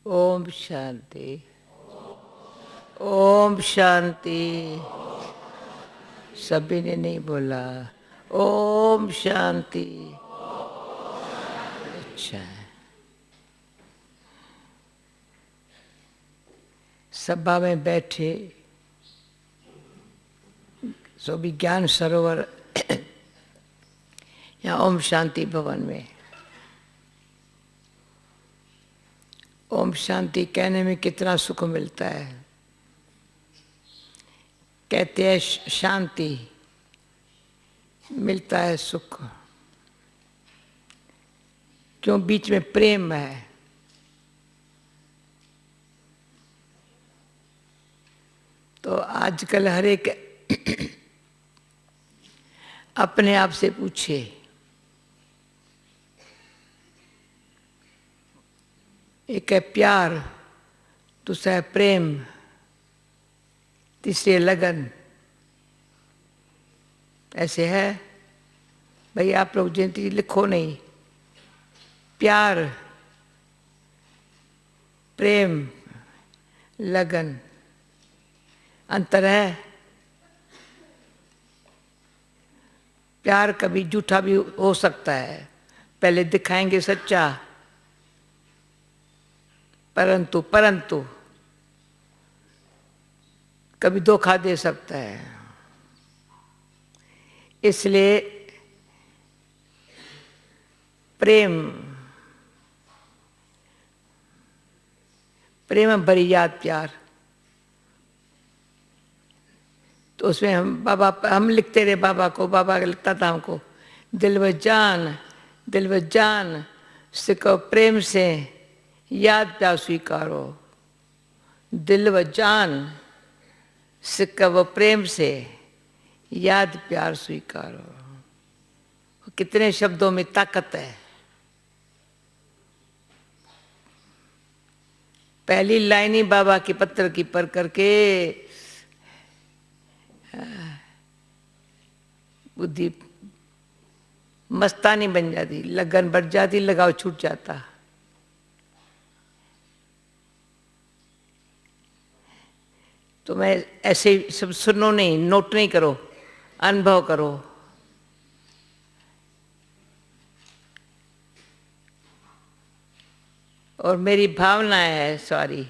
ओम शांति। ओम शांति। सभी ने नहीं बोला ओम शांति। अच्छा है। सभा में बैठे सो भी ज्ञान सरोवर या ओम शांति भवन में ओम शांति कहने में कितना सुख मिलता है। कहते हैं शांति मिलता है सुख, क्यों? बीच में प्रेम है। तो आजकल हर एक अपने आप से पूछे, एक है प्यार, दूसरा है प्रेम, तीसरी लगन। ऐसे है भाई। आप लोग जिंदगी लिखो नहीं, प्यार, प्रेम, लगन, अंतर है। प्यार कभी झूठा भी हो सकता है, पहले दिखाएंगे सच्चा, परंतु कभी धोखा दे सकता है। इसलिए प्रेम भरी याद प्यार। तो उसमें हम लिखते रहे बाबा को। बाबा लिखता था हमको, दिल व जान सिको प्रेम से याद प्यार स्वीकारो। दिल व जान सिक्का व प्रेम से याद प्यार स्वीकारो। कितने शब्दों में ताकत है। पहली लाइन ही बाबा की पत्र की पढ़ करके बुद्धि मस्तानी बन जाती, लगन बढ़ जाती, लगाव छूट जाता। तो मैं ऐसे सब सुनो नहीं, नोट नहीं करो, अनुभव करो। और मेरी भावना है सॉरी,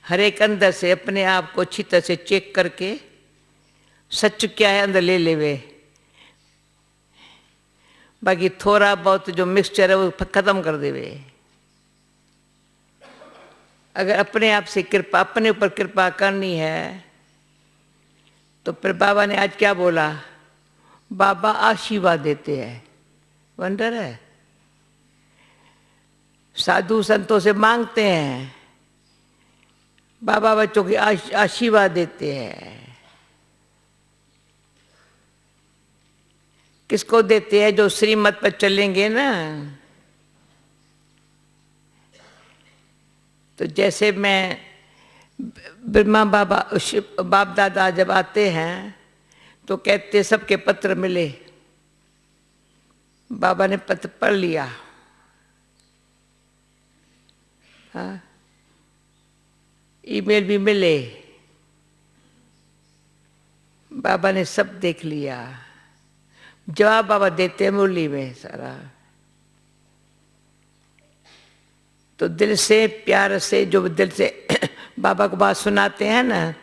हर एक अंदर से अपने आप को अच्छी तरह से चेक करके सच क्या है अंदर ले लेवे। बाकी थोड़ा बहुत जो मिक्सचर है वो खत्म कर देवे। अगर अपने आप से कृपा, अपने ऊपर कृपा करनी है तो फिर बाबा ने आज क्या बोला? बाबा आशीर्वाद देते हैं। वंडर है। साधु संतों से मांगते हैं, बाबा बच्चों की आशीर्वाद देते हैं। किसको देते हैं? जो श्रीमत पर चलेंगे ना। तो जैसे मैं ब्रह्मा बाप दादा जब आते हैं तो कहते सबके पत्र मिले। बाबा ने पत्र पढ़ लिया। हाँ, ईमेल भी मिले, बाबा ने सब देख लिया। जवाब बाबा देते हैं मुरली में सारा। तो दिल से प्यार से, जो दिल से बाबा को बात सुनाते हैं ना,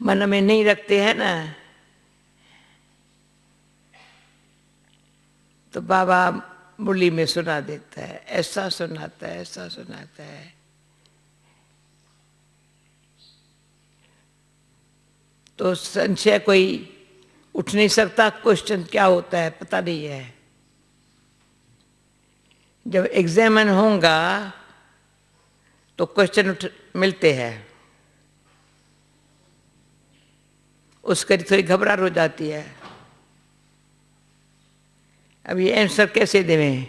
मन में नहीं रखते हैं ना, तो बाबा मुरली में सुना देता है। ऐसा सुनाता है, ऐसा सुनाता है। तो संशय कोई उठ नहीं सकता। क्वेश्चन क्या होता है पता नहीं है। जब एग्जामिन होगा तो क्वेश्चन मिलते हैं, उसके थोड़ी घबराहट हो जाती है। अब ये आंसर कैसे देवें?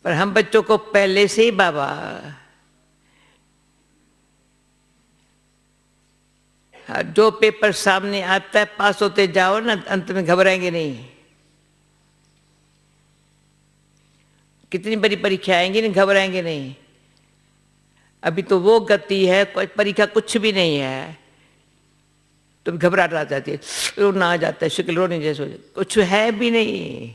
पर हम बच्चों को पहले से ही बाबा जो पेपर सामने आता है पास होते जाओ ना, अंत में घबराएंगे नहीं। कितनी बड़ी परीक्षा आएंगी, नहीं घबराएंगे नहीं। अभी तो वो गति है, कोई परीक्षा कुछ भी नहीं है तो घबराहट आ जाती है, रोना आ जाता है, शक्ल रोने जैसे हो जाती, कुछ है भी नहीं।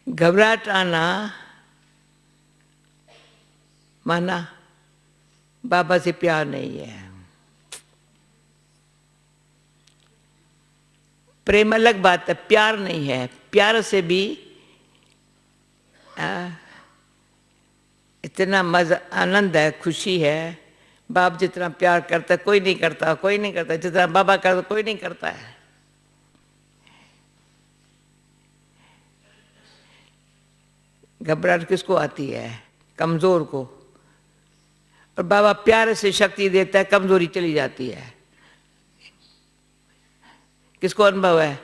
घबराहट आना माना बाबा से प्यार नहीं है। प्रेम अलग बात है, प्यार नहीं है। प्यार से भी इतना मजा आनंद है, खुशी है। बाप जितना प्यार करता है कोई नहीं करता, कोई नहीं करता जितना बाबा करता, कोई नहीं करता है। घबराहट किसको आती है? कमजोर को। और बाबा प्यार से शक्ति देता है, कमजोरी चली जाती है। किसको अनुभव है?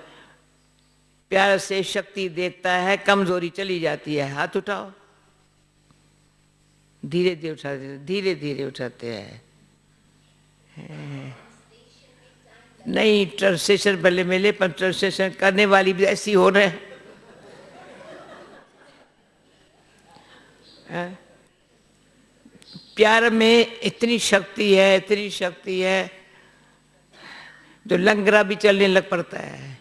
प्यार से शक्ति देता है, कमजोरी चली जाती है। हाथ उठाओ। धीरे धीरे उठाते, धीरे धीरे उठाते हैं। नहीं, ट्रांसलेशन भले मिले पर ट्रांसलेशन करने वाली भी ऐसी हो रहे हैं। प्यार में इतनी शक्ति है, इतनी शक्ति है, जो लंगड़ा भी चलने लग पड़ता है,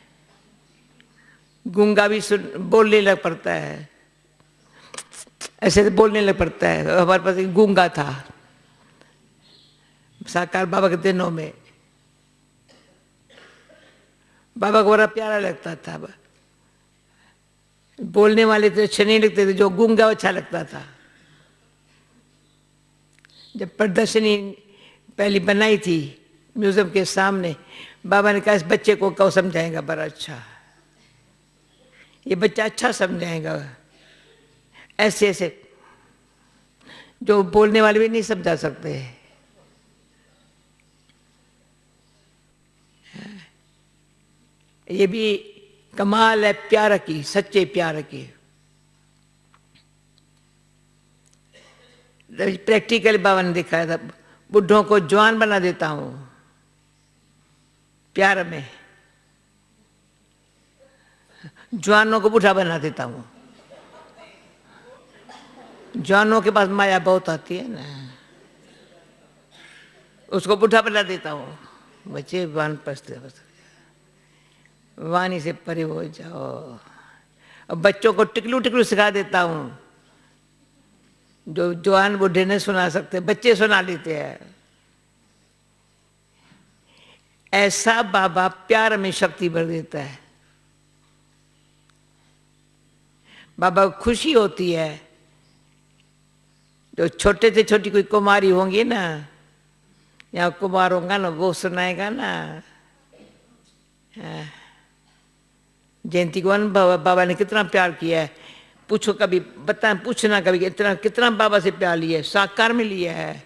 गूंगा भी बोलने लग पड़ता है, ऐसे तो बोलने लग पड़ता है। हमारे पास एक गूंगा था साकार बाबा के दिनों में, बाबा को बड़ा प्यारा लगता था। बोलने वाले तो अच्छे नहीं लगते थे, जो गूंगा अच्छा लगता था। जब प्रदर्शनी पहली बनाई थी म्यूजियम के सामने, बाबा ने कहा इस बच्चे को कौन समझाएगा, बड़ा अच्छा, ये बच्चा अच्छा समझाएगा। ऐसे ऐसे जो बोलने वाले भी नहीं समझा सकते। ये भी कमाल है प्यार की, सच्चे प्यार की। प्रैक्टिकली बाबा ने दिखाया था, बुढ़ों को जवान बना देता हूं प्यार में, जवानों को बूढ़ा बना देता हूं। जवानों के पास माया बहुत आती है ना, उसको बूढ़ा बना देता हूं। बच्चे वानप्रस्थ वाणी से परे हो जाओ। अब बच्चों को टिकलू टिकलू सिखा देता हूं, जो जवान बूढ़े नहीं सुना सकते, बच्चे सुना लेते हैं। ऐसा बाबा प्यार में शक्ति भर देता है। बाबा को खुशी होती है, जो छोटे से छोटी कोई कुमारी होंगी ना, या कुमार होगा ना, वो सुनाएगा ना। जयंती को अनुभव बाबा ने कितना प्यार किया है। पूछो कभी, बता, पूछना कभी इतना कितना बाबा से प्यार लिया है, साकार में लिया है।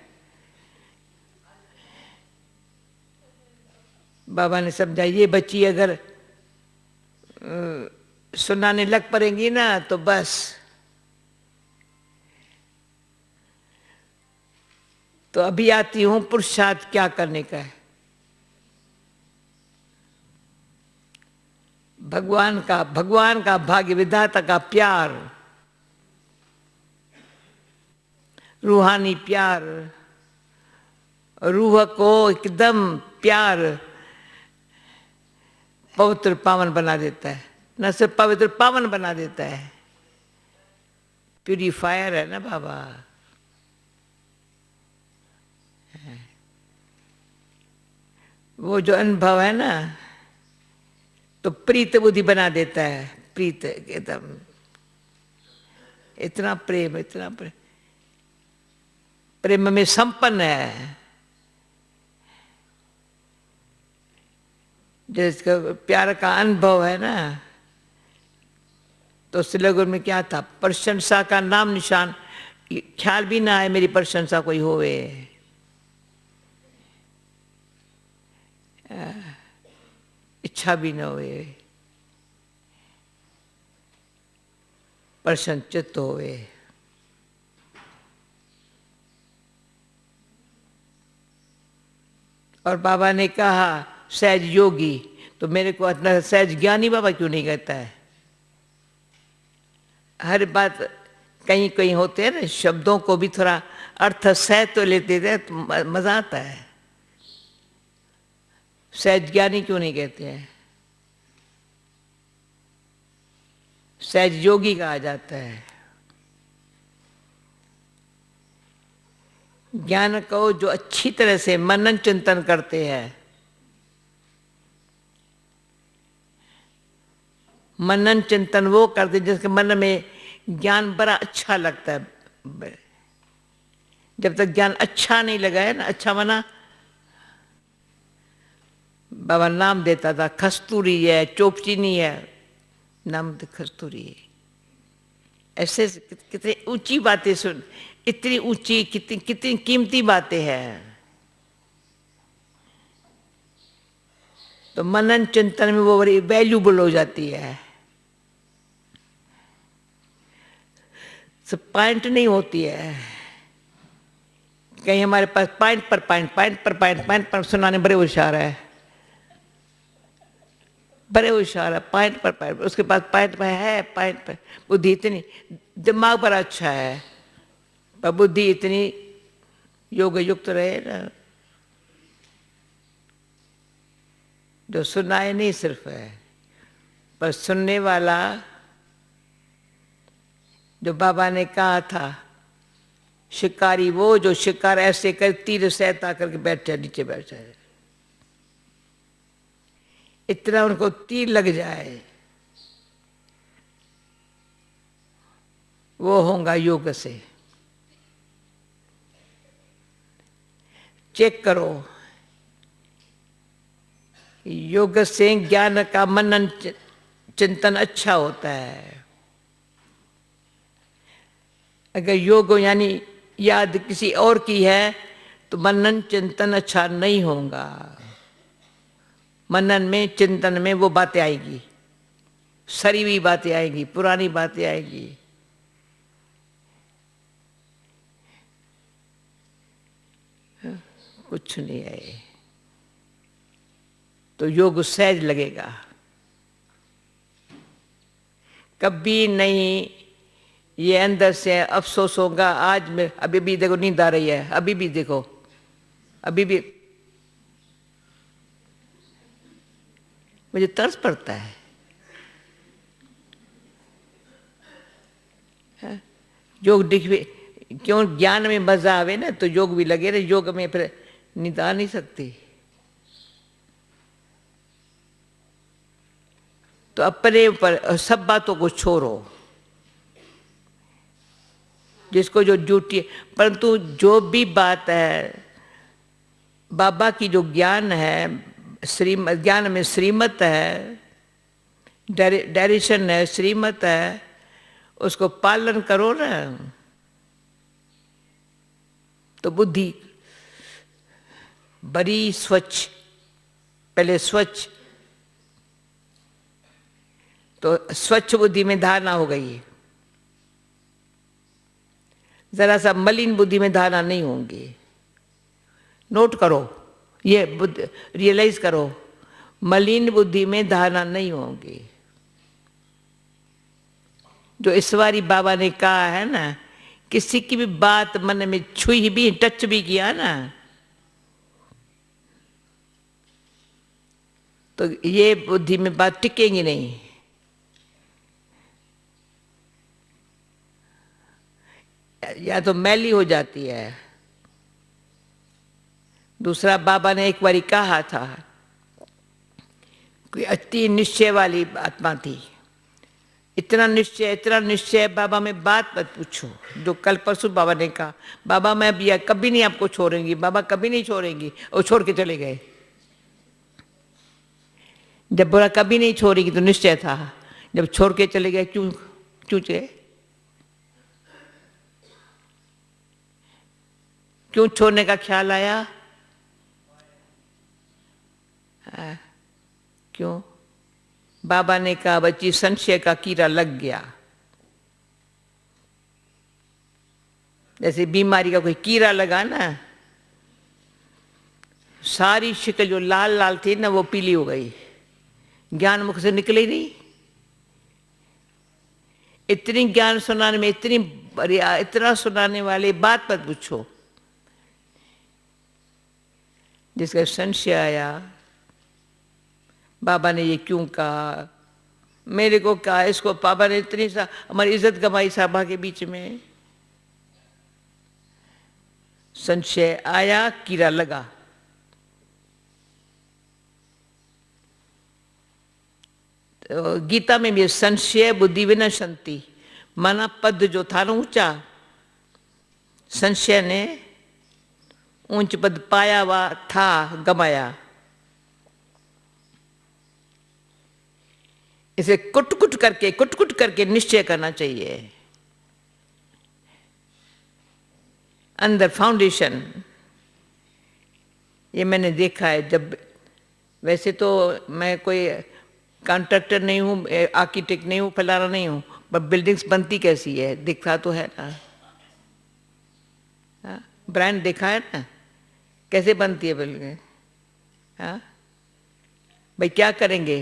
बाबा ने समझा ये बच्ची अगर सुनाने लग पड़ेंगी ना तो बस, तो अभी आती हूं पुरुषार्थ क्या करने का है। भगवान का भाग्य विधाता का प्यार, रूहानी प्यार, रूह को एकदम प्यार पवित्र पावन बना देता है। न सिर्फ पवित्र पावन बना देता है, प्यूरिफायर है ना बाबा। वो जो अनुभव है ना, तो प्रीत बुद्धि बना देता है। प्रीत एकदम इतना प्रेम, इतना प्रेम, प्रेम में संपन्न है। जिसका प्यार का अनुभव है ना, तो सिलगुर में क्या था, प्रशंसा का नाम निशान, ख्याल भी ना आए मेरी प्रशंसा कोई होवे। इच्छा भी न होवे, प्रसन्नचित्त होवे। और बाबा ने कहा सहज योगी, तो मेरे को इतना सहज ज्ञानी बाबा क्यों नहीं कहता है? हर बात कहीं कहीं होते हैं ना, शब्दों को भी थोड़ा अर्थ सह तो लेते थे तो मजा आता है। सहज ज्ञानी क्यों नहीं कहते हैं? सहज योगी कहा जाता है। ज्ञान को जो अच्छी तरह से मनन चिंतन करते हैं, मनन चिंतन वो करते जिसके मन में ज्ञान बड़ा अच्छा लगता है। जब तक ज्ञान अच्छा नहीं लगा है ना, अच्छा माना बाबा नाम देता था, कस्तूरी है, चोपचीनी है, नाम तो कस्तूरी है। ऐसे कितनी ऊंची बातें सुन, इतनी ऊंची, कितनी कितनी कीमती बातें हैं। तो मनन चिंतन में वो बड़ी वैल्यूबल हो जाती है। सब पॉइंट नहीं होती है। कहीं हमारे पास पॉइंट पर पॉइंट, पॉइंट पर पॉइंट, पॉइंट पर सुनाने बड़े होशियार है, बड़े होशियार है, पॉइंट पर पॉइंट। उसके पास पॉइंट पर है, पॉइंट पर बुद्धि इतनी, दिमाग बड़ा अच्छा है पर बुद्धि इतनी योग युक्त रहे ना, जो सुनाए नहीं सिर्फ है, पर सुनने वाला, जो बाबा ने कहा था शिकारी वो जो शिकार ऐसे कर तीर सहता करके बैठ जाए, नीचे बैठ जाए, इतना उनको तीर लग जाए, वो होगा योग से। चेक करो, योग से ज्ञान का मनन चिंतन अच्छा होता है। अगर योग यानी याद किसी और की है तो मनन चिंतन अच्छा नहीं होगा। मनन में चिंतन में वो बातें आएगी, सरी हुई बातें आएगी, पुरानी बातें आएगी। कुछ नहीं आए तो योग सहज लगेगा। कभी नहीं ये अंदर से अफसोस होगा आज मैं, अभी भी देखो नींद आ रही है, अभी भी देखो, अभी भी मुझे तरस पड़ता है। योग दिखवे क्यों, ज्ञान में मजा आवे ना तो योग भी लगे रहे, योग में फिर नींद आ नहीं सकती। तो अपने ऊपर सब बातों को छोड़ो, जिसको जो ड्यूटी, परंतु जो भी बात है बाबा की, जो ज्ञान है, श्रीमत ज्ञान में श्रीमत है, डायरेक्शन है, श्रीमत है, उसको पालन करो ना तो बुद्धि बड़ी स्वच्छ, पहले स्वच्छ, तो स्वच्छ बुद्धि में धारणा हो गई, जरा सा मलिन बुद्धि में धारणा नहीं होंगी। नोट करो, ये बुद्धि रियलाइज करो, मलिन बुद्धि में धारणा नहीं होंगी। जो इस बारी बाबा ने कहा है ना, किसी की भी बात मन में छुई भी, टच भी किया ना, तो ये बुद्धि में बात टिकेगी नहीं। या तो मैली हो जाती है। दूसरा, बाबा ने एक बारी कहा था, कोई अति निश्चय वाली आत्मा थी, इतना निश्चय, बाबा में बात मत पूछो। जो कल परसों बाबा ने कहा, बाबा मैं भी कभी नहीं आपको छोड़ेंगी, बाबा कभी नहीं छोड़ेंगी, और छोड़ के चले गए। जब बोला कभी नहीं छोड़ेगी तो निश्चय था, जब छोड़ के चले गए क्यों चले, क्यों छोड़ने का ख्याल आया? क्यों? बाबा ने कहा बच्ची संशय का कीड़ा लग गया। जैसे बीमारी का कोई कीड़ा लगा ना, सारी शिकल जो लाल लाल थी ना वो पीली हो गई, ज्ञान मुख से निकले ही नहीं। इतनी ज्ञान सुनाने में इतनी बढ़िया, इतना सुनाने वाले बात मत पूछो। जिसका संशय आया, बाबा ने ये क्यों कहा, मेरे को कहा, इसको पापा ने इतनी सा हमारी इज्जत गंवाई सभा के बीच में। संशय आया, कीड़ा लगा। तो गीता में भी संशय बुद्धि विनशंति, माना पद जो था ना ऊंचा, संशय ने ऊंच पद पाया हुआ था, गमाया। इसे कुट कुट करके निश्चय करना चाहिए। अंदर फाउंडेशन, ये मैंने देखा है। जब वैसे तो मैं कोई कॉन्ट्रैक्टर नहीं हूँ, आर्किटेक्ट नहीं हूँ, फलाना नहीं हूँ, पर बिल्डिंग्स बनती कैसी है दिखता तो है ना। ब्रांड देखा है ना कैसे बनती है बिल्डिंग। हाँ भाई, क्या करेंगे,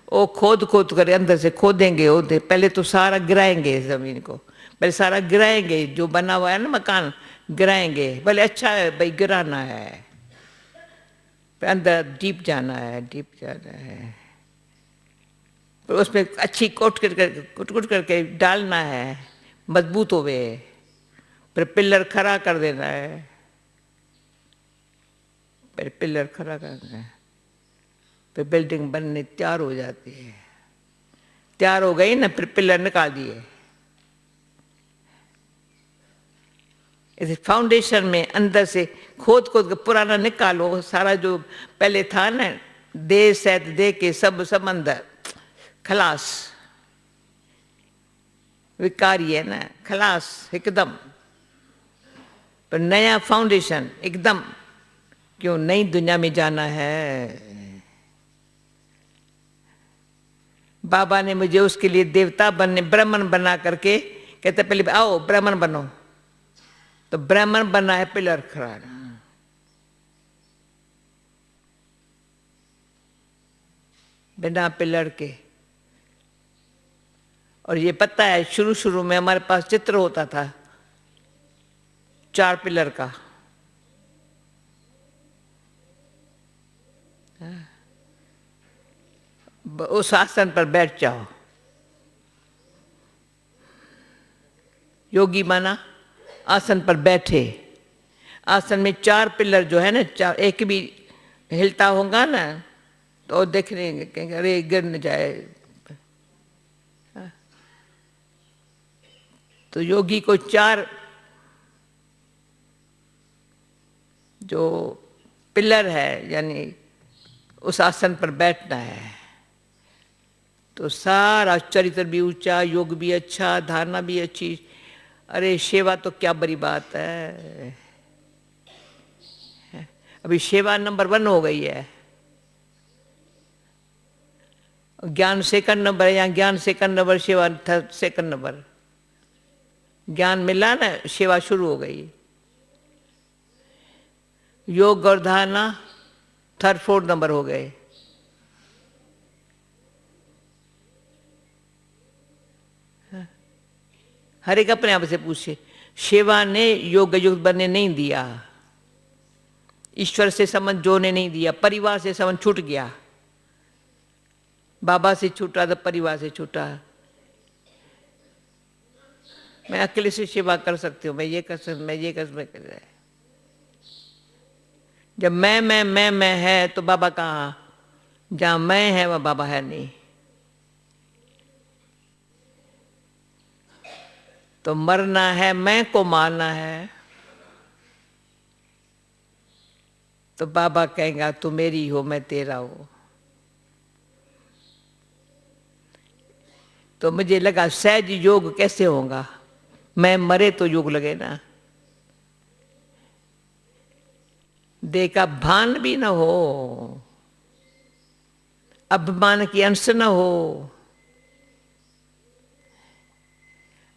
वो खोद कर अंदर से खोदेंगे, पहले तो सारा गिराएंगे जमीन को, पहले सारा गिराएंगे, जो बना हुआ है ना मकान गिराएंगे। भले अच्छा है भाई, गिराना है, अंदर डीप जाना है, पर उसमें अच्छी कुट करके डालना है, मजबूत होवे, फिर पिलर खड़ा कर देना है, फिर पिलर खड़ा करना है, फिर बिल्डिंग बनने तैयार हो जाती है। तैयार हो गई ना, फिर पिलर निकाल दिए। इस फाउंडेशन में अंदर से खोद के पुराना निकालो, सारा जो पहले था ना, दे सैत दे के सब अंदर खलास, विकारी है ना, खलास एकदम। पर नया फाउंडेशन एकदम, क्यों नई दुनिया में जाना है। बाबा ने मुझे उसके लिए देवता बनने, ब्राह्मण बना करके कहते पहले आओ ब्राह्मण बनो, तो ब्राह्मण बना है पिलर खड़ा। बिना पिलर के। और ये पता है, शुरू में हमारे पास चित्र होता था 4 पिलर का। उस आसन पर बैठ जाओ। योगी माना आसन पर बैठे, आसन में 4 पिलर जो है ना, 4, एक भी हिलता होगा ना तो देख लेंगे, कहेंगे अरे गिर न जाए। तो योगी को 4 जो पिलर है, यानी उस आसन पर बैठना है, तो सारा चरित्र भी ऊंचा, योग भी अच्छा, धारणा भी अच्छी। अरे सेवा तो क्या बड़ी बात है। अभी सेवा नंबर 1 हो गई है, ज्ञान सेकंड नंबर है, या ज्ञान सेकंड नंबर, सेवा सेकंड नंबर। ज्ञान मिला ना, सेवा शुरू हो गई। योग और धारणा 3rd 4th नंबर हो गए। हर एक अपने आप से पूछे, सेवा ने योग युक्त बनने नहीं दिया, ईश्वर से संबंध जोड़ने नहीं दिया, परिवार से संबंध छूट गया। बाबा से छूटा तो परिवार से छूटा। मैं अकेले से सेवा कर सकती हूँ, मैं ये कर सकती, मैं ये कर सकती। जब मैं है तो बाबा कहाँ? जहाँ मैं है वह बाबा है नहीं। तो मरना है, मैं को मारना है, तो बाबा कहेगा तू मेरी हो, मैं तेरा हो। तो मुझे लगा सहज योग कैसे होगा, मैं मरे तो योग लगे ना। देह का भान भी न हो, अभिमान की अंश न हो।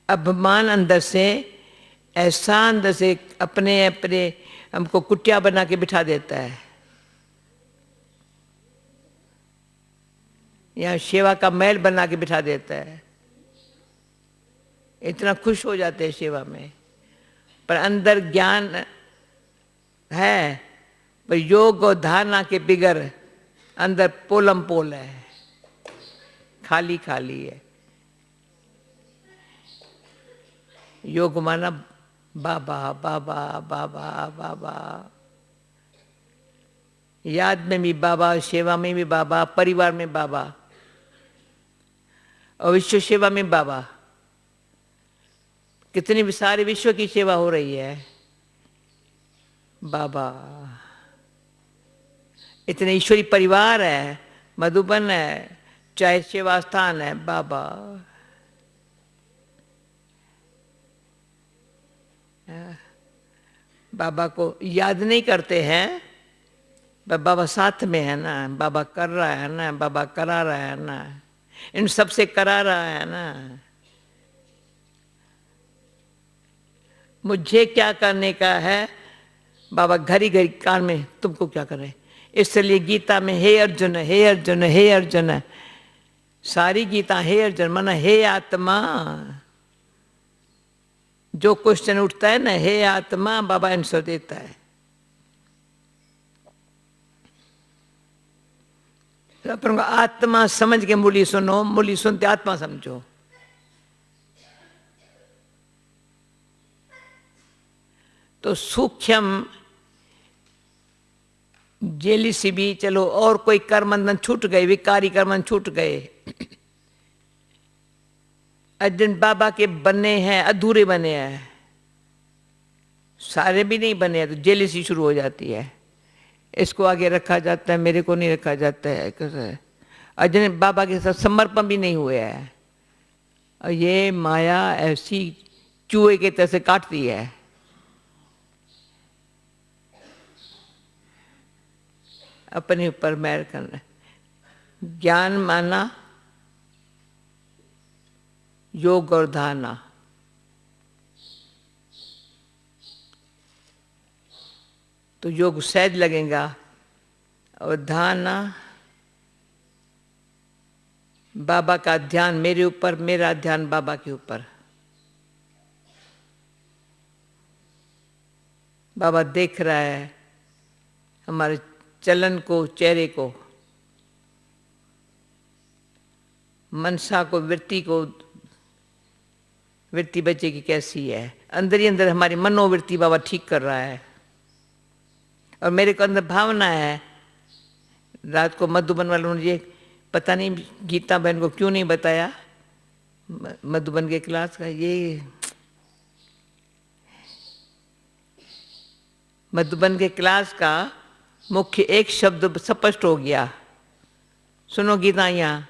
अभिमान अंदर से, ऐसा अंदर से अपने हमको कुटिया बना के बिठा देता है। यहाँ सेवा का महल बना के बिठा देता है, इतना खुश हो जाते हैं सेवा में। पर अंदर ज्ञान है, पर योग और धारणा के बिगर अंदर पोलम पोल है, खाली खाली है। योग माना बाबा बाबा बाबा बाबा, याद में भी बाबा, सेवा में भी बाबा, परिवार में बाबा और विश्व सेवा में बाबा। कितनी भी सारे विश्व की सेवा हो रही है, बाबा। इतने ईश्वरी परिवार है, मधुबन है, चाहे सेवा स्थान है, बाबा। बाबा को याद नहीं करते हैं, बाबा साथ में है ना, बाबा कर रहा है ना, बाबा करा रहा है ना, इन सबसे करा रहा है ना। मुझे क्या करने का है, बाबा घड़ी घड़ी कान में तुमको क्या करे। इसलिए गीता में हे अर्जुन हे अर्जुन हे अर्जुन, सारी गीता हे अर्जुन माना हे आत्मा। जो क्वेश्चन उठता है ना, हे आत्मा, बाबा आंसर देता है। अपन को आत्मा समझ के मुरली सुनो, मुरली सुनते आत्मा समझो। तो सूक्ष्म जेली सी भी चलो, और कोई कर्मबंधन छूट गए, विकारी कर्मबंधन छूट गए। अर्जुन बाबा के बने हैं, अधूरे बने हैं, सारे भी नहीं बने हैं, तो जेलिसी शुरू हो जाती है। इसको आगे रखा जाता है, मेरे को नहीं रखा जाता है, कैसे। अर्जुन बाबा के साथ समर्पण भी नहीं हुए है, और ये माया ऐसी चूहे के तरह से काटती है। अपने ऊपर मैर करना। ज्ञान माना योग और धारणा। तो योग सहज लगेगा, और धारणा बाबा का ध्यान मेरे ऊपर, मेरा ध्यान बाबा के ऊपर। बाबा देख रहा है हमारे चलन को, चेहरे को, मनसा को, वृत्ति को। वृत्ति बच्चे की कैसी है, अंदर ही अंदर हमारी मनोवृत्ति बाबा ठीक कर रहा है। और मेरे को अंदर भावना है, रात को मधुबन वालों ने, पता नहीं गीता बहन को क्यों नहीं बताया मधुबन के क्लास का, ये मधुबन के क्लास का मुख्य एक शब्द स्पष्ट हो गया। सुनो गीता, यहाँ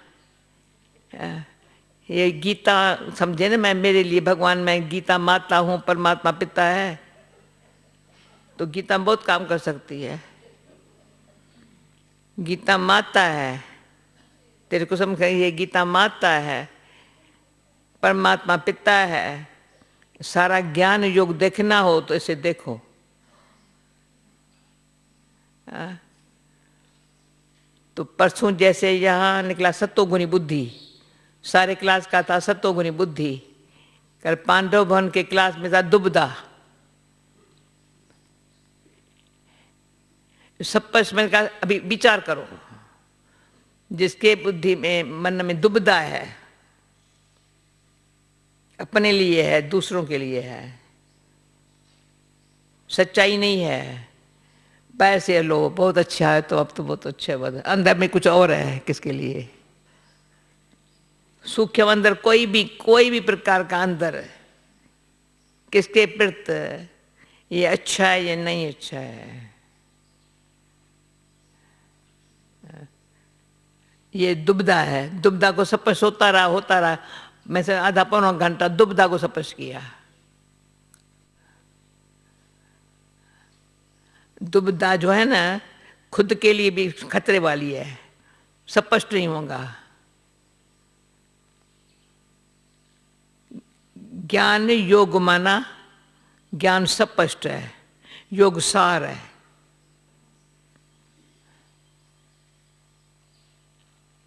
ये गीता समझे ना, मैं मेरे लिए भगवान, मैं गीता माता हूँ, परमात्मा पिता है। तो गीता बहुत काम कर सकती है। गीता माता है, तेरे को समझ, ये गीता माता है, परमात्मा पिता है। सारा ज्ञान योग देखना हो तो इसे देखो। तो परसों जैसे यहाँ निकला सत्तोगुणी बुद्धि, सारे क्लास का था सत्तोगुणी बुद्धि। कल पांडव भवन के क्लास में था दुबदा। सब पर मैंने कहा अभी विचार करो, जिसके बुद्धि में, मन में दुबदा है, अपने लिए है, दूसरों के लिए है, सच्चाई नहीं है, पैसे लो बहुत अच्छा है, तो अब तो बहुत अच्छा है, अंदर में कुछ और है, किसके लिए। सूक्ष्म अंदर कोई भी प्रकार का अंदर किसके प्रति ये अच्छा है, ये नहीं अच्छा है। ये दुबदा है, दुबदा को स्पर्श होता रहा। मैं से आधा पौना घंटा दुबदा को स्पर्श किया। दुबदा जो है ना, खुद के लिए भी खतरे वाली है, स्पष्ट नहीं होगा। ज्ञान योग माना, ज्ञान स्पष्ट है, योग सार है।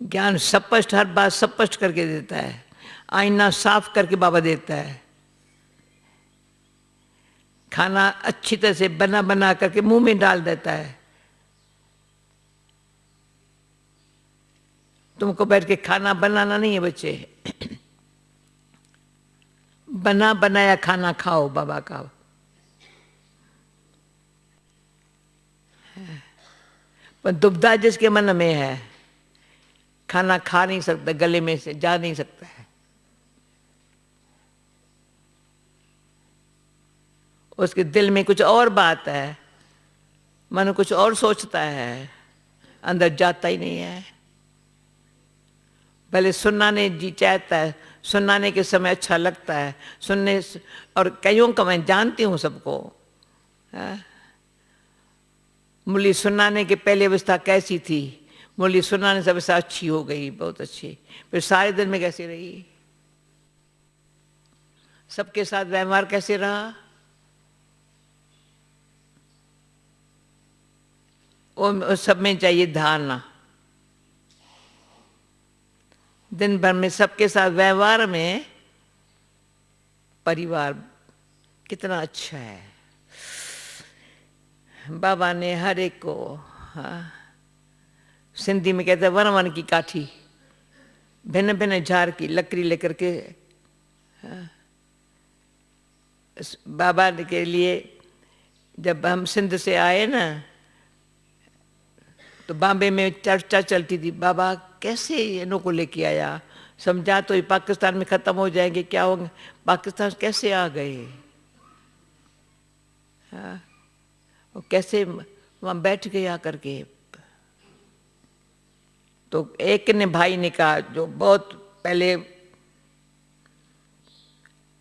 ज्ञान स्पष्ट, हर बात स्पष्ट करके देता है, आईना साफ करके बाबा देता है। खाना अच्छी तरह से बना बना करके मुंह में डाल देता है। तुमको बैठ के खाना बनाना नहीं है बच्चे, बना बनाया खाना खाओ बाबा का। पर दुविधा जिसके मन में है, खाना खा नहीं सकता, गले में से जा नहीं सकता है। उसके दिल में कुछ और बात है, मन कुछ और सोचता है, अंदर जाता ही नहीं है। भले सुनाने जी चाहता है, सुनाने के समय अच्छा लगता है सुनने, और कईयों का मैं जानती हूँ सबको। मुरली सुनाने के पहले अवस्था कैसी थी, मुरली सुनाने से अवस्था अच्छी हो गई, बहुत अच्छी। फिर सारे दिन में कैसी रही, सबके साथ व्यवहार कैसे रहा, वो सब में चाहिए धारणा। दिन भर में सबके साथ व्यवहार में परिवार कितना अच्छा है। बाबा ने हर एक को, सिंधी में कहते हैं वन वन की काठी, भिन्न भिन्न झाड़ की लकड़ी लेकर के बाबा के लिए। जब हम सिंध से आए ना, तो बॉम्बे में चर्चा चलती थी, बाबा कैसे इन्हों को लेके आया, समझा तो ये पाकिस्तान में ख़त्म हो जाएंगे, क्या होंगे, पाकिस्तान कैसे आ गए, और कैसे वहाँ बैठ गए आकर के। तो एक ने भाई ने कहा, जो बहुत पहले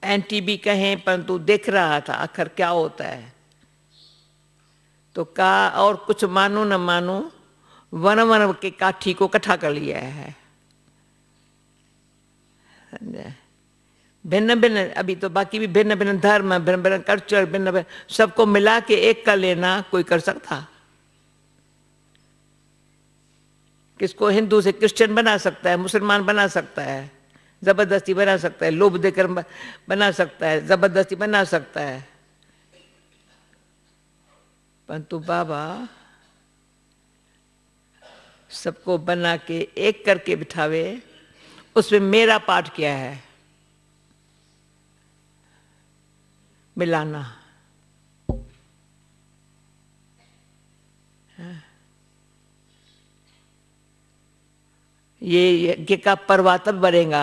एंटी भी कहें परंतु देख रहा था आखिर क्या होता है, तो कहा और कुछ मानो न मानो, वन वन के काठी को इकट्ठा कर लिया है। भिन्न भिन्न, अभी तो बाकी भी भिन्न भिन्न धर्म, भिन्न भिन्न कल्चर, भिन्न भिन्न, सबको मिला के एक कर लेना कोई कर सकता? किसको हिंदू से क्रिश्चियन बना सकता है, मुसलमान बना सकता है, जबरदस्ती बना सकता है, लोभ देकर बना सकता है, जबरदस्ती बना सकता है। परंतु बाबा सबको बना के एक करके बिठावे, उसमें मेरा पार्ट क्या है, मिलाना। ये यज्ञ का पर्व तब बढ़ेगा,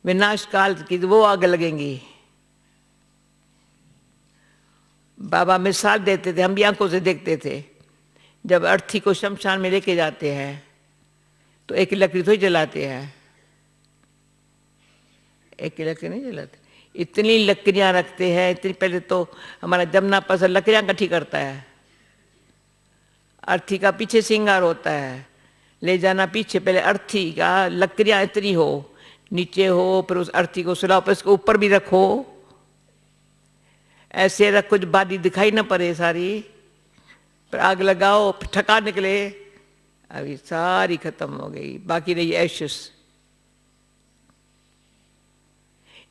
विनाश काल की वो आग लगेंगी। बाबा मिसाल देते थे, हम भी आंखों से देखते थे, जब अर्थी को शमशान में लेके जाते हैं तो एक लकड़ी तो ही जलाते हैं, एक लकड़ी नहीं जलाते, इतनी लकड़ियां रखते हैं। इतनी, पहले तो हमारा जमना पसंद लकड़ियां इकट्ठी करता है, अर्थी का पीछे श्रृंगार होता है, ले जाना पीछे, पहले अर्थी का लकड़ियां इतनी हो, नीचे हो, फिर उस अर्थी को सुलाओ, फिर उसको ऊपर भी रखो, ऐसे रख कुछ बादी दिखाई ना पड़े सारी, फिर आग लगाओ, फिर ठका निकले, अभी सारी खत्म हो गई, बाकी रही एशेस।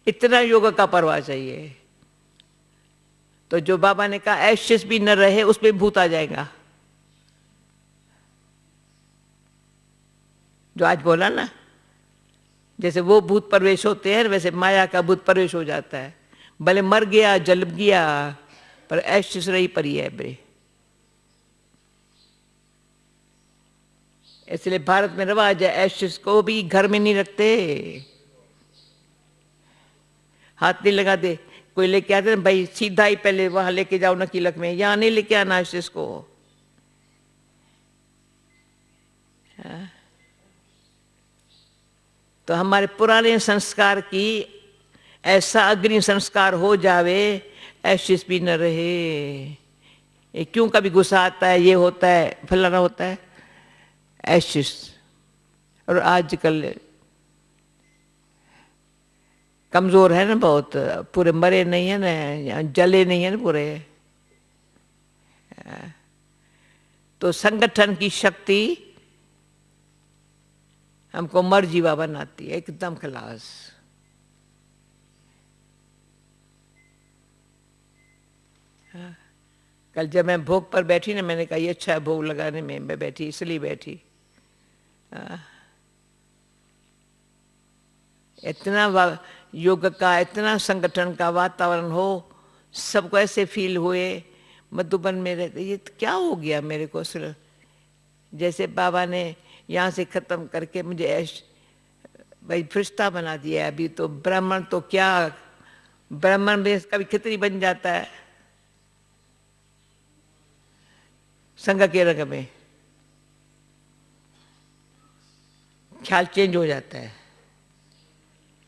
इतना योग का परवाह चाहिए। तो जो बाबा ने कहा एशेस भी न रहे, उसमें भूत आ जाएगा, जो आज बोला ना, जैसे वो भूत प्रवेश होते हैं वैसे माया का भूत प्रवेश हो जाता है। भले मर गया, जल गया, पर एशेस रही पड़ी है बे। इसलिए भारत में रिवाज है, एशेस को भी घर में नहीं रखते, हाथ नहीं लगाते। कोई लेके आते ना भाई, सीधा ही पहले वहां लेके जाओ ना कीलक में, यहां नहीं लेके आना एशेस को। तो हमारे पुराने संस्कार की ऐसा अग्नि संस्कार हो जावे, एशेस भी न रहे। ये क्यों कभी गुस्सा आता है, ये होता है, फलाना होता है, एशेस। और आजकल कमजोर है ना बहुत, पूरे मरे नहीं है ना, जले नहीं है ना पूरे। तो तो संगठन की शक्ति हमको मर्जीवा बनाती है, एकदम खलास। कल जब मैं भोग पर बैठी ना, मैंने कहा ये अच्छा है भोग लगाने में मैं बैठी, इसलिए बैठी। इतना योग का, इतना संगठन का वातावरण हो, सबको ऐसे फील हुए। मधुबन में रहते, ये क्या हो गया मेरे को, सिर्फ जैसे बाबा ने यहाँ से खत्म करके मुझे भाई फरिश्ता बना दिया। अभी तो ब्राह्मण तो क्या, ब्राह्मण भी कभी खितरी बन जाता है संग के रंग में, ख्याल चेंज हो जाता है।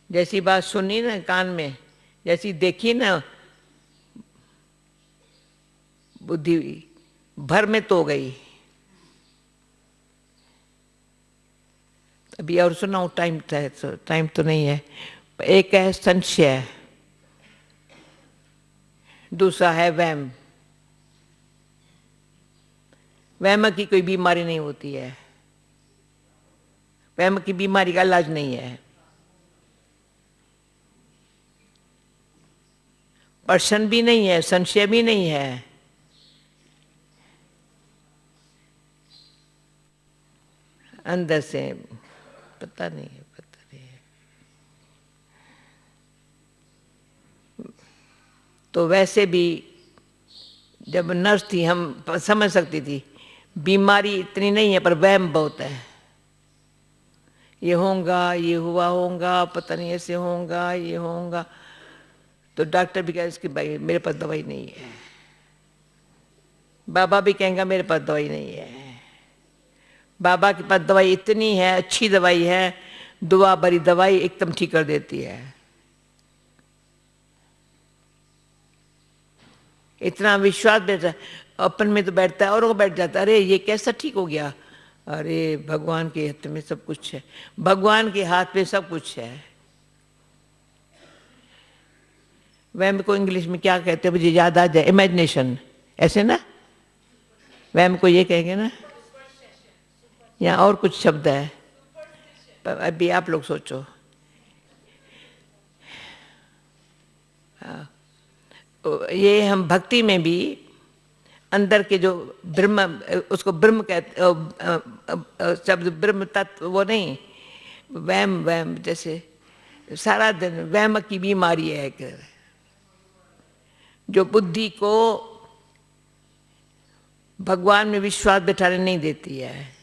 जैसी बात सुनी ना कान में, जैसी देखी ना बुद्धि भर में तो गई। अभी और सुनाऊं, टाइम तो नहीं है। एक है संशय, दूसरा है वहम। वहम की कोई बीमारी नहीं होती है, वहम की बीमारी का इलाज नहीं है। पर्सन भी नहीं है, संशय भी नहीं है। अंदर से पता नहीं है। तो वैसे भी जब नर्स थी हम समझ सकती थी बीमारी इतनी नहीं है, पर वहम बहुत है। ये होगा, ये हुआ होगा, पता नहीं ऐसे होगा, ये होगा। तो डॉक्टर भी कहे कि भाई मेरे पास दवाई नहीं है, बाबा भी कहेंगे मेरे पास दवाई नहीं है। बाबा के पास दवाई इतनी है, अच्छी दवाई है, दुआ भरी दवाई एकदम ठीक कर देती है। इतना विश्वास बैठा, अपन में तो बैठता है, औरों को बैठ जाता है, अरे ये कैसा ठीक हो गया। अरे भगवान के हाथ में सब कुछ है, भगवान के हाथ में सब कुछ है। वहम को इंग्लिश में क्या कहते हैं, मुझे याद आ जाए, इमेजिनेशन, ऐसे ना वहम को ये कहेंगे ना, या और कुछ शब्द है, अभी आप लोग सोचो। ये हम भक्ति में भी अंदर के जो ब्रह्म, उसको ब्रह्म कहते, शब्द ब्रह्म तत्व, वो नहीं, वहम। वहम जैसे सारा दिन वहम की बीमारी है जो बुद्धि को भगवान में विश्वास बैठाने नहीं देती है।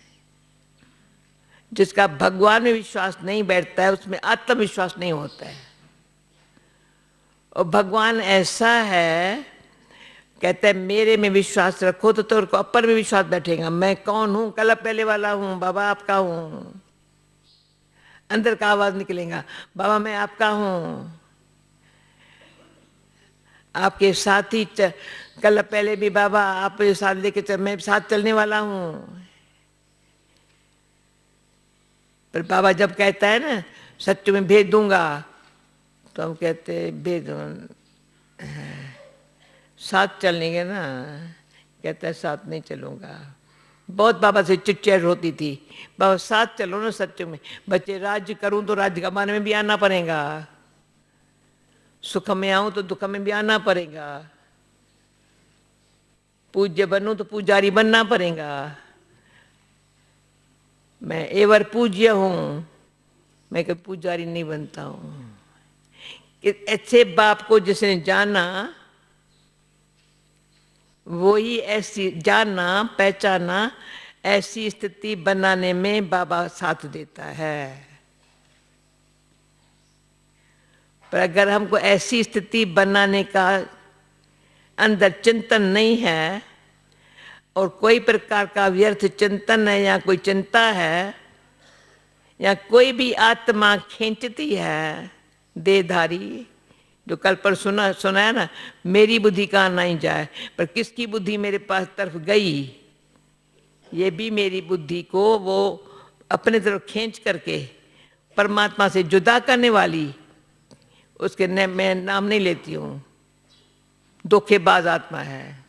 जिसका भगवान में विश्वास नहीं बैठता है उसमें आत्मविश्वास नहीं होता है। और भगवान ऐसा है, कहते हैं मेरे में विश्वास रखो तो तेरे को अपर में विश्वास बैठेगा। मैं कौन हूं, कल पहले वाला हूं, बाबा आपका हूं। अंदर का आवाज निकलेगा, बाबा मैं आपका हूं, आपके साथ ही कल पहले भी बाबा आप साथ लेके मैं साथ चलने वाला हूं। पर बाबा जब कहता है ना सत्य में भेज दूंगा, तो हम कहते भेज साथ चलेंगे ना, कहता है साथ नहीं चलूंगा। बहुत बाबा से चिटचैट होती थी, बाबा साथ चलो ना सत्य में। बच्चे राज्य करूं तो राज्य कमाने में भी आना पड़ेगा, सुख में आऊं तो दुख में भी आना पड़ेगा, पूज्य बनूं तो पुजारी बनना पड़ेगा। मैं एवर पूज्य हूं, मैं कभी पुजारी नहीं बनता हूं। ऐसे बाप को जिसने जाना, वो ही ऐसी जानना पहचाना, ऐसी स्थिति बनाने में बाबा साथ देता है। पर अगर हमको ऐसी स्थिति बनाने का अंदर चिंतन नहीं है, और कोई प्रकार का व्यर्थ चिंतन है, या कोई चिंता है, या कोई भी आत्मा खींचती है देहधारी, जो कल पर सुना है ना, मेरी बुद्धि कहाँ नहीं जाए, पर किसकी बुद्धि मेरे पास तरफ गई, ये भी मेरी बुद्धि को वो अपने तरफ खींच करके परमात्मा से जुदा करने वाली, उसके मैं नाम नहीं लेती हूँ, धोखेबाज आत्मा है।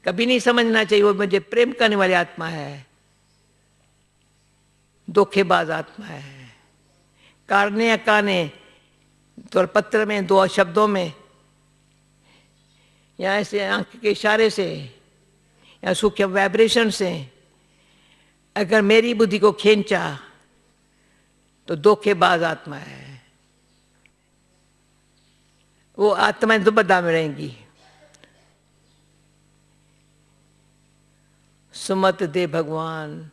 कभी नहीं समझना चाहिए वो मुझे प्रेम करने वाली आत्मा है, धोखेबाज आत्मा है। कारणे या काने तो पत्र में दो शब्दों में या ऐसे आंख के इशारे से या सूक्ष्म वाइब्रेशन से अगर मेरी बुद्धि को खींचा तो धोखेबाज आत्मा है। वो आत्माएं दुबदा में रहेंगी। सुमत दे भगवान,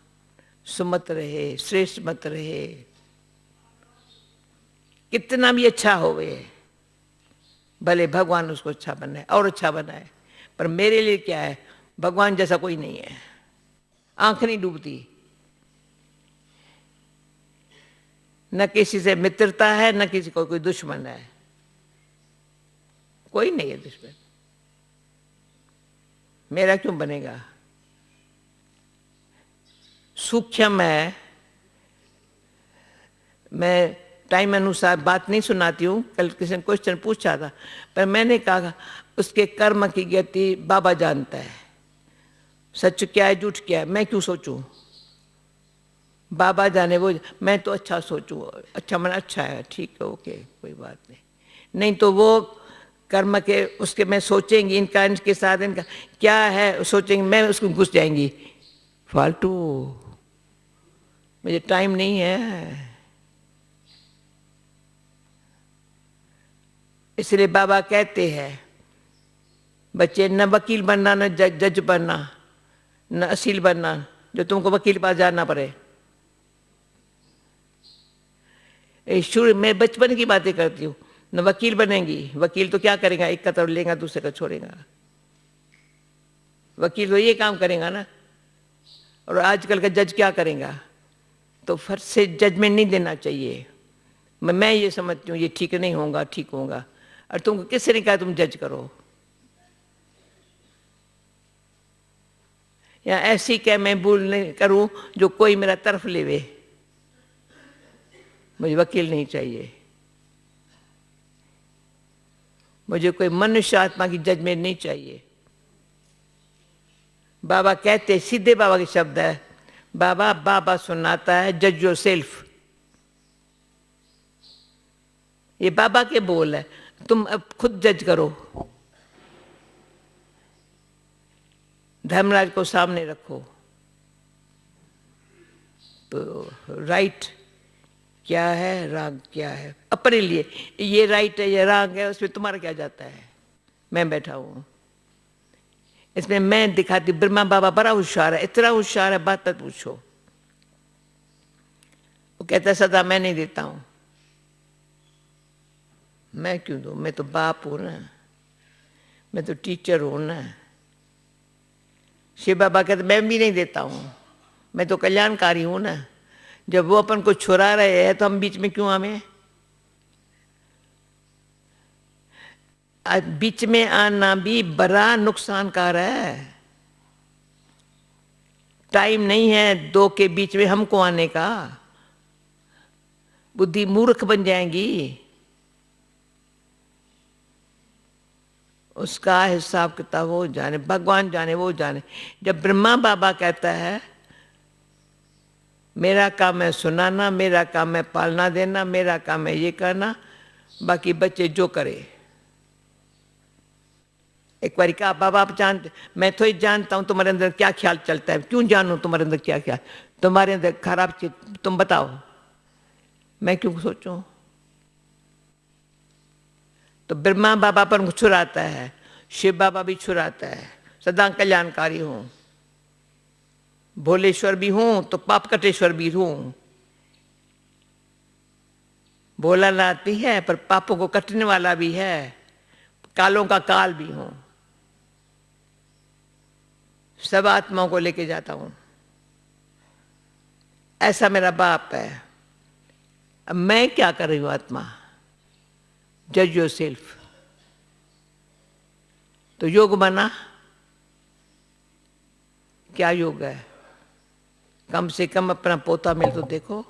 सुमत रहे, श्रेष्ठ मत रहे। कितना भी अच्छा होवे, भले भगवान उसको अच्छा बनाए और अच्छा बनाए, पर मेरे लिए क्या है, भगवान जैसा कोई नहीं है। आंख नहीं डूबती, न किसी से मित्रता है, न किसी को कोई दुश्मन है, कोई नहीं है दुश्मन। मेरा क्यों बनेगा? सूक्ष्म है। मैं टाइम अनुसार बात नहीं सुनाती हूँ। कल किसी ने क्वेश्चन पूछा था, पर मैंने कहा उसके कर्म की गति बाबा जानता है। सच क्या है, झूठ क्या है, मैं क्यों सोचूं? बाबा जाने वो, मैं तो अच्छा सोचूं, अच्छा मन अच्छा है, ठीक है, ओके, कोई बात नहीं। नहीं तो वो कर्म के उसके मैं सोचेंगी, इनका इनके साथ इनका क्या है सोचेंगे, मैं उसको घुस जाएंगी। फालतू, मुझे टाइम नहीं है। इसलिए बाबा कहते हैं बच्चे न वकील बनना, न जज बनना, न असील बनना जो तुमको वकील पास जाना पड़े। शुरू में बचपन की बातें करती हूँ। न वकील बनेंगी, वकील तो क्या करेगा, एक का तरफ लेगा दूसरे का छोड़ेगा। वकील तो ये काम करेगा ना। और आजकल का जज क्या करेगा? तो फर्ज से जजमेंट नहीं देना चाहिए। मैं ये समझती हूँ ये ठीक नहीं होगा, ठीक होगा। और तुमको किसने ने कहा तुम जज करो? या ऐसी क्या मैं भूल नहीं करूं जो कोई मेरा तरफ लेवे? मुझे वकील नहीं चाहिए, मुझे कोई मनुष्य आत्मा की जजमेंट नहीं चाहिए। बाबा कहते, सीधे बाबा के शब्द है, बाबा सुनाता है, जज योर सेल्फ। ये बाबा के बोल है, तुम अब खुद जज करो। धर्मराज को सामने रखो तो राइट क्या है, राग क्या है, अपने लिए। ये राइट है, ये राग है, उसमें तुम्हारा क्या जाता है? मैं बैठा हूं इसमें, मैं दिखाती। ब्रह्मा बाबा बड़ा होशियार है, इतना होशियार है, बात मत पूछो। वो कहता है सदा मैं नहीं देता हूं। मैं क्यों दूं? मैं तो बाप हूं ना, मैं तो टीचर हूं ना। शिव बाबा कहते मैं भी नहीं देता हूं, मैं तो कल्याणकारी हूं ना। जब वो अपन को छुरा रहे हैं तो हम बीच में क्यों आवे? बीच में आना भी बड़ा नुकसानकार है। टाइम नहीं है दो के बीच में हमको आने का। बुद्धि मूर्ख बन जाएंगी। उसका हिसाब किताब वो जाने, भगवान जाने, वो जाने। जब ब्रह्मा बाबा कहता है मेरा काम है सुनाना, मेरा काम है पालना देना, मेरा काम है ये करना, बाकी बच्चे जो करे। एक बार कहा बाबा आप जानते, मैं तो ही जानता हूं तुम्हारे अंदर क्या ख्याल चलता है। क्यों जानूं तुम्हारे अंदर क्या ख्याल? तुम्हारे अंदर खराब चीज तुम बताओ, मैं क्यों सोचूं? तो ब्रह्मा बाबा पर छुराता है, शिव बाबा भी छुराता है। सदा कल्याणकारी हूं, भोलेश्वर भी हूं तो पाप कटेश्वर भी हूं। भोलानाथ भी है पर पापों को कटने वाला भी है, कालों का काल भी हूं। सब आत्माओं को लेके जाता हूं। ऐसा मेरा बाप है। अब मैं क्या कर रही हूं? आत्मा जज योर सेल्फ। तो योग बना, क्या योग है? कम से कम अपना पोता मिल तो देखो।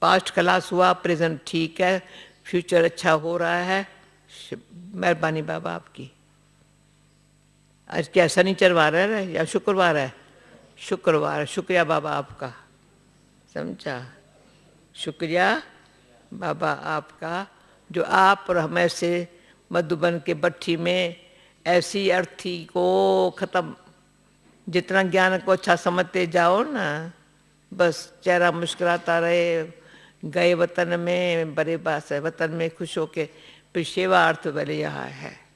पास्ट क्लास हुआ, प्रेजेंट ठीक है, फ्यूचर अच्छा हो रहा है। मेहरबानी बाबा आपकी। आज क्या शनिचरवार है या शुक्रवार है? शुक्रवार। शुक्रिया बाबा आपका, समझा? शुक्रिया बाबा आपका, जो आप और हम ऐसे मधुबन के भट्ठी में ऐसी अर्थी को ख़त्म, जितना ज्ञान को अच्छा समझते जाओ ना, बस चेहरा मुस्कुराता रहे। गए वतन में बड़े बास है, वतन में खुश होके फिर सेवा अर्थ वाले यहाँ है।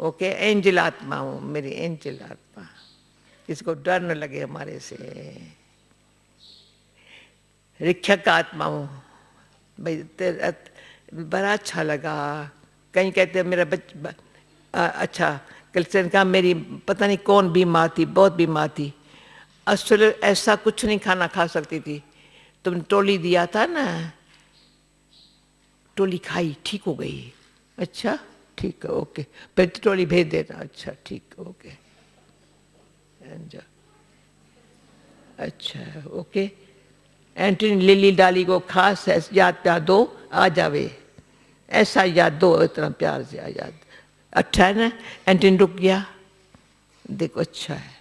ओके, एंजल आत्मा हूँ, मेरी एंजल आत्मा, इसको डर न लगे हमारे से। रिक्षक आत्मा हूँ भाई, बड़ा अच्छा लगा। कहीं कहते मेरा अच्छा, कल कहा मेरी पता नहीं कौन बीमार थी, बहुत बीमार थी, असल ऐसा कुछ नहीं खाना खा सकती थी, तुमने टोली दिया था ना, टोली खाई, ठीक हो गई। अच्छा ठीक है, ओके, फिर टोली भेज देना। अच्छा ठीक, ओके, अच्छा ओके। एंटनी लिली डाली को खास याद प्यार दो, आ जावे, ऐसा याद दो, इतना प्यार से आ याद। अच्छा है ना? एंटनी रुक गया, देखो अच्छा है।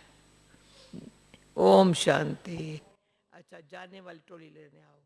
ओम शांति। अच्छा, जाने वाली टोली लेने आओ।